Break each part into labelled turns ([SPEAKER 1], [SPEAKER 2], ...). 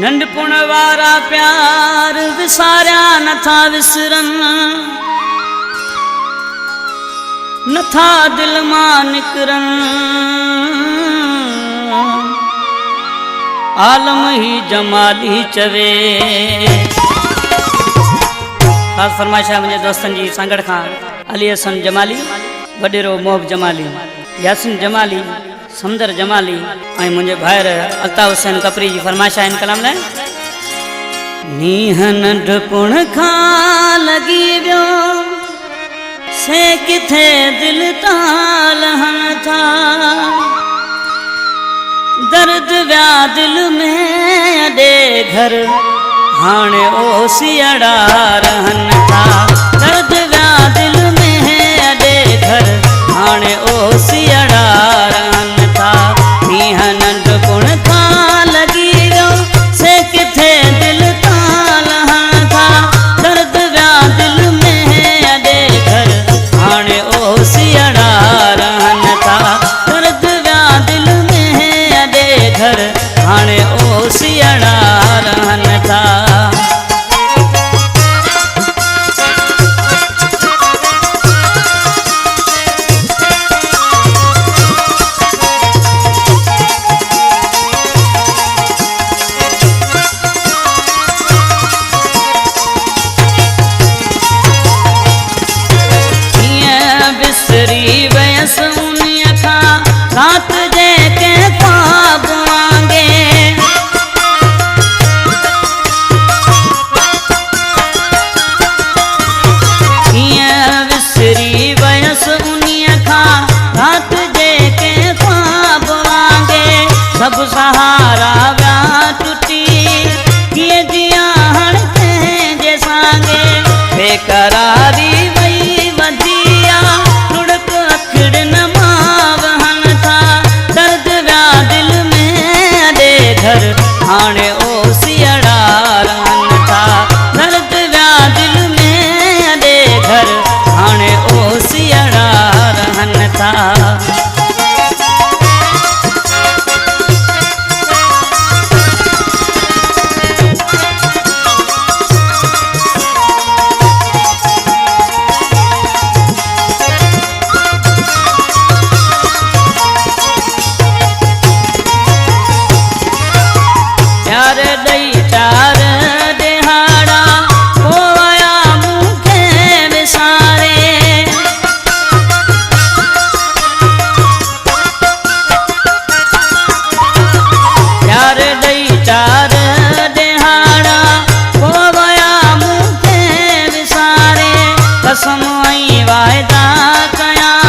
[SPEAKER 1] नंढपुण वारा प्यार विसारिया नथा विसरन, नथा दिल मां निकरन। आलम ही जमाली चवे। खास फरमाइश है मुझे दोस्तन जी संगड़ खां अली हसन जमाली, वडेरो मोहब जमाली, यासिन जमाली, समदर जमाली ऐं मुझे भाइर अल्ताफ हुसैन कपरी जी फरमाइश है इन कलाम लाइ। नीह नंढपुण खां लगी वियो से किथे दिल तां लहन था, दर्द व्या दिल में अॾे घर हाणे ओसियड़ा रहन था। दर्द व्या दिल में अॾे घर हाणे ओसियड़ा रहन था। नीह नंढपुण खां लगी वियो से किथे दिल तां लहन था, दर्द व्या दिल में अॾे घर हाणे ओसियड़ा रहन था। दर्द व्या दिल में अॾे घर हाणे ओसियड़ा रहन था। बिसरी वयस उन्हीअ खां रात जेके ख्वाब वांगे, हीअं बिसरी वयस उन्हीअ खां रात जेके ख्वाब वांगे। सभु सहारा व्या टुटी कीअं जियां हाणे कंहिंजे सांगे। बेकरारी वई वधी घर हाणे ओसियड़ा रहन था। दर्द व्या दिल में अॾे घर हाणे ओसियड़ा रहन था। प्यार दई चार दिहाड़ा होया मूंखे विसारे। प्यार दई चार दिहाड़ा होया मूंखे विसारे। कसम ऐं वाइदा कयां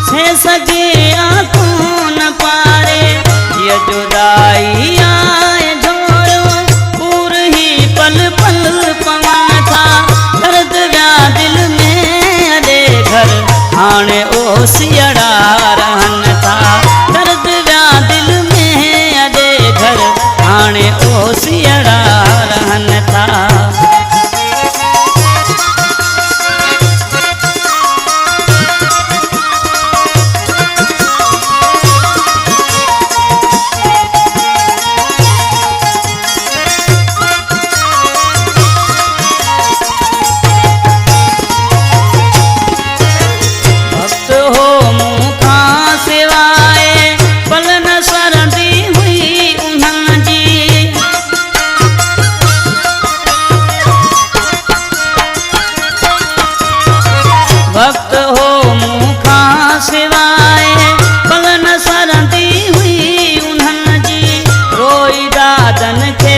[SPEAKER 1] से सॻे आंखूं न पारे। ये जुदाई पल पल पवन था। दर्द व्या दिल में अॾे घर हाणे ओसियड़ा रहन था। दर्द व्या दिल में अॾे घर हाणे ओसियड़ा रहन था। वक्त हो मूं खां सिवाए पल न सरंदी हुई उन्हनि जी। रोई दादन खे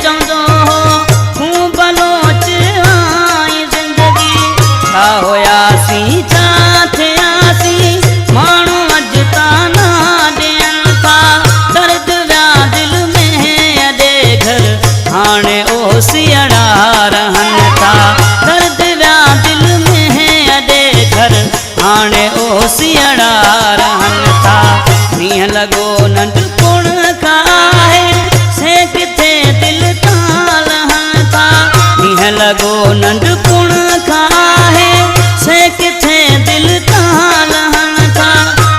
[SPEAKER 1] चवंदो हो तूं बलोच आई ज़िंदगी। छा हुयासीं छा थियासीं माण्हू अॼु ताना ॾियनि था। दर्द व्या दिल में अॾे घर हाणे ओसियड़ा रहन था। दर्द व्या दिल में अॾे घर हाणे ओसियड़ा रहन था। नीह लॻो नंढपुण खां से किथे दिल तां लहन था। नीह लॻो नंढपुण खां से किथे दिल तां लहन था।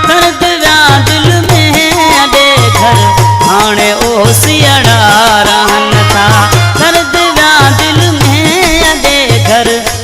[SPEAKER 1] दर्द व्या दिल में अॾे घर हाणे ओसियड़ा रहन घर